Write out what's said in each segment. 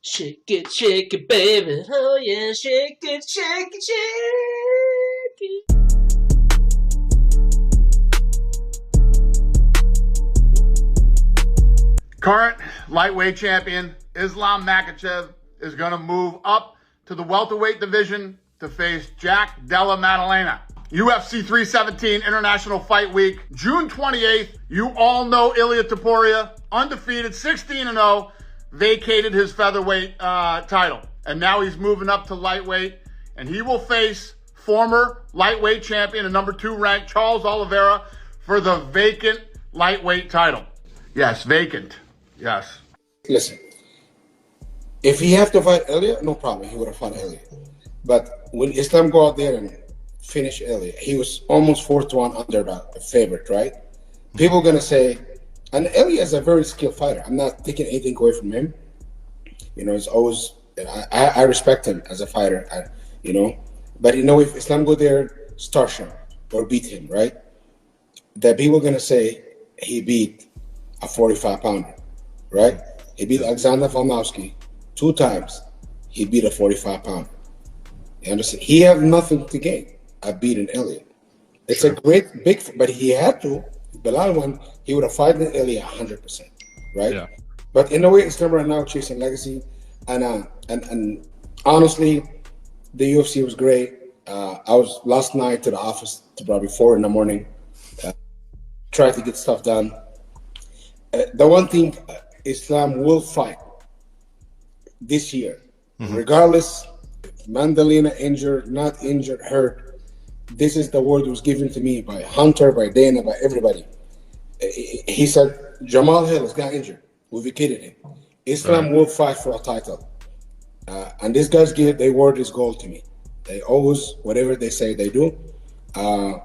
Shake it, baby. Oh yeah, shake it, shake it, shake it. Current lightweight champion Islam Makhachev is going to move up to the welterweight division to face Jack Della Maddalena. UFC 317 International Fight Week, June 28th. You all know Ilia Topuria, undefeated, 16-0, vacated his featherweight title. And now he's moving up to lightweight, and he will face former lightweight champion and number 2 ranked Charles Oliveira for the vacant lightweight title. Yes, vacant. Yes. Listen, if he have to fight Ilia, no problem. He would have fought Ilia. But when Islam go out there and finish Ilia, he was almost 4-1 under the favorite, right? People are going to say, and Ilia is a very skilled fighter. I'm not taking anything away from him. You know, it's always, I respect him as a fighter, you know. But, you know, if Islam go there, starch him or beat him, right? That people are going to say he beat a 45-pounder, right? He beat Alexander Volkanovski 2 times. He beat a 45-pounder. You understand? He have nothing to gain. I beat an Ilia. It's a great big, but he had to. Belal won. He would have fought in Ilia 100%, right? Yeah. But in a way, Islam right now chasing legacy, and honestly, the UFC was great. I was last night to the office to probably 4 in the morning, tried to get stuff done. The one thing, Islam will fight this year, regardless. Maddalena injured, not injured, hurt. This is the word that was given to me by Hunter, by Dana, by everybody. He said, Jamal Hill has got injured. We vacated him. Islam will fight for a title. And these guys give their word is gold to me. They always, whatever they say, they do. And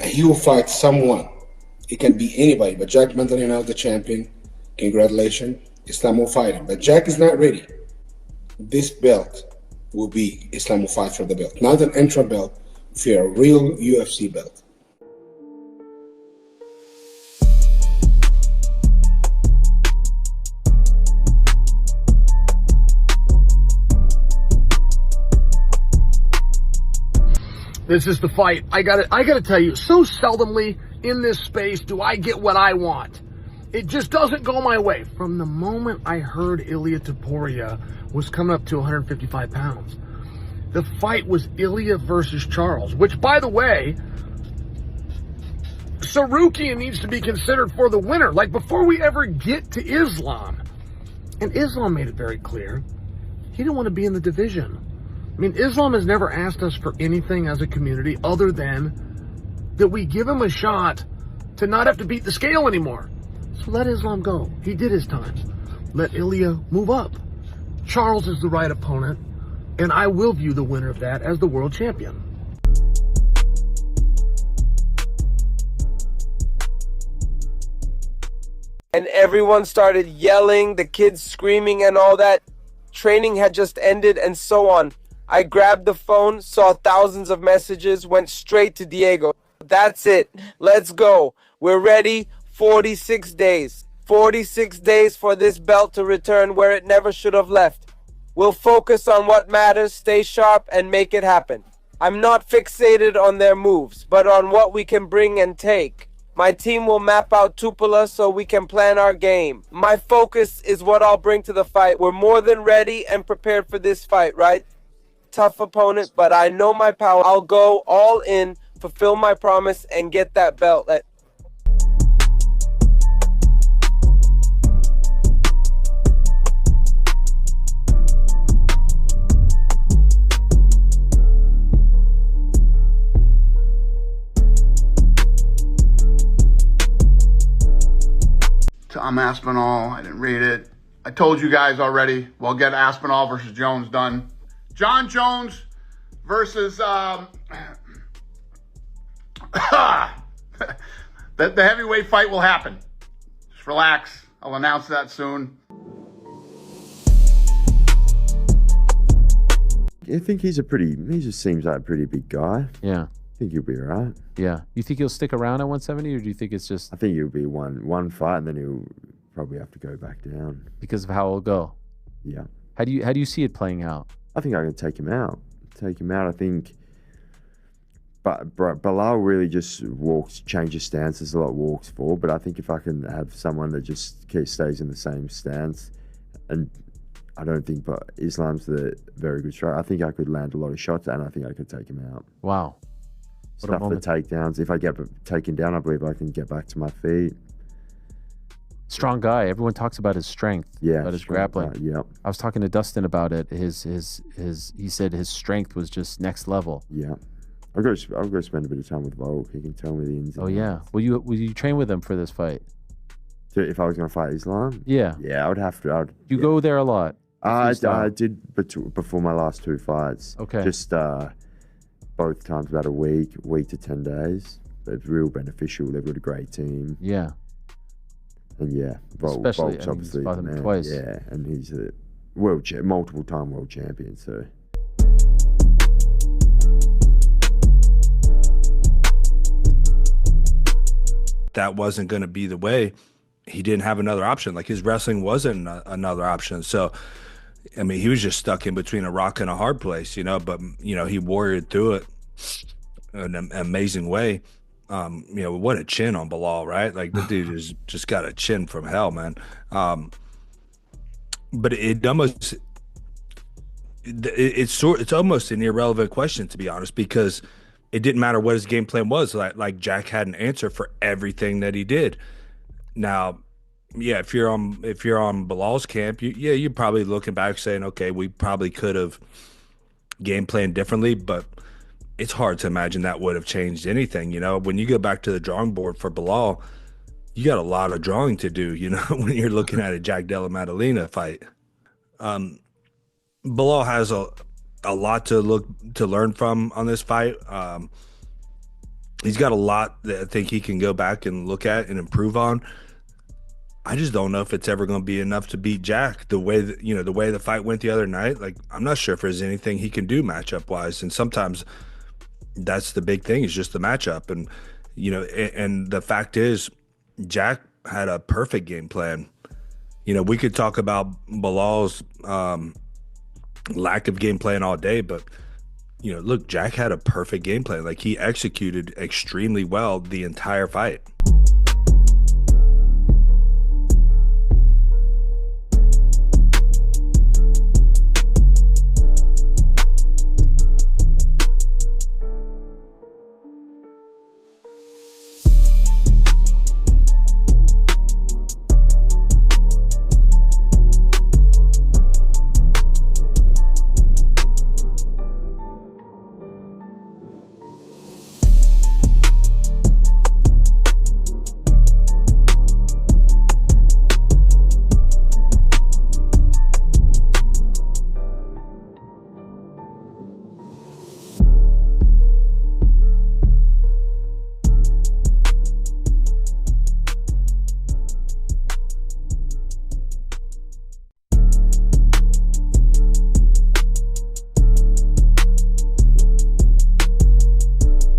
he will fight someone. It can be anybody, but Jack Maddalena, the champion, congratulations. Islam will fight him. But Jack is not ready. This belt will be Islam will fight for the belt, not an intra belt, for a real UFC belt. This is the fight. I gotta tell you, so seldomly in this space do I get what I want. It just doesn't go my way. From the moment I heard Ilia Topuria was coming up to 155 pounds, the fight was Ilia versus Charles, which, by the way, Sarukian needs to be considered for the winner. Like, before we ever get to Islam, and Islam made it very clear, he didn't want to be in the division. I mean, Islam has never asked us for anything as a community other than that we give him a shot to not have to beat the scale anymore. So let Islam go. He did his time. Let Ilia move up. Charles is the right opponent, and I will view the winner of that as the world champion. And everyone started yelling, the kids screaming and all that. Training had just ended and so on. I grabbed the phone, saw thousands of messages, went straight to Diego. That's it. Let's go. We're ready. 46 days. 46 days for this belt to return where it never should have left. We'll focus on what matters, stay sharp, and make it happen. I'm not fixated on their moves, but on what we can bring and take. My team will map out Tupola so we can plan our game. My focus is what I'll bring to the fight. We're more than ready and prepared for this fight, right? Tough opponent, but I know my power. I'll go all in, fulfill my promise, and get that belt. Tom Aspinall, I didn't read it. I told you guys already, we'll get Aspinall versus Jones done. Jon Jones versus the heavyweight fight will happen. Just relax. I'll announce that soon. I think he just seems like a pretty big guy. Yeah. I think he'll be all right. Yeah. You think he'll stick around at 170, or do you think it's just... I think he'll be one fight, and then he'll probably have to go back down. Because of how it'll go? Yeah. How do you see it playing out? I think I can take him out. I think. But Belal really just changes stances a lot, walks forward. But I think if I can have someone that just stays in the same stance, and I don't think Islam's the very good striker. I think I could land a lot of shots, and I think I could take him out. Wow. Stuff the takedowns. If I get taken down, I believe I can get back to my feet. Strong guy. Everyone talks about his strength. Yeah, about his grappling. Yep. I was talking to Dustin about it. He said his strength was just next level. Yeah. I'll go spend a bit of time with Volk. He can tell me the ins and outs. Oh yeah. Will you train with him for this fight? So if I was going to fight Islam? Yeah. Yeah, I would have to. You go there a lot? I did before my last 2 fights. Okay. Just both times about a week to 10 days. It's real beneficial. They've got a great team. Yeah. And yeah, Especially, Volk's obviously fought him man. twice. Yeah, and he's a multiple-time world champion. So. That wasn't going to be the way. He didn't have another option. Like, his wrestling wasn't another option. So, I mean, he was just stuck in between a rock and a hard place, but, he warriored through it in an amazing way. What a chin on Belal, right? Like, the dude has just got a chin from hell, man. But it's almost an irrelevant question, to be honest, because it didn't matter what his game plan was. Like Jack had an answer for everything that he did. Now, yeah, if you're on Belal's camp, you're probably looking back saying, okay, we probably could have game planned differently, but it's hard to imagine that would have changed anything. When you go back to the drawing board for Belal, you got a lot of drawing to do, when you're looking at a Jack Della Maddalena fight. Belal has a lot to learn from on this fight. He's got a lot that I think he can go back and look at and improve on. I just don't know if it's ever going to be enough to beat Jack the way that, the way the fight went the other night. Like, I'm not sure if there's anything he can do matchup wise. And sometimes that's the big thing, is just the matchup. And, and the fact is, Jack had a perfect game plan. We could talk about Belal's lack of game plan all day, but look, Jack had a perfect game plan. Like, he executed extremely well the entire fight.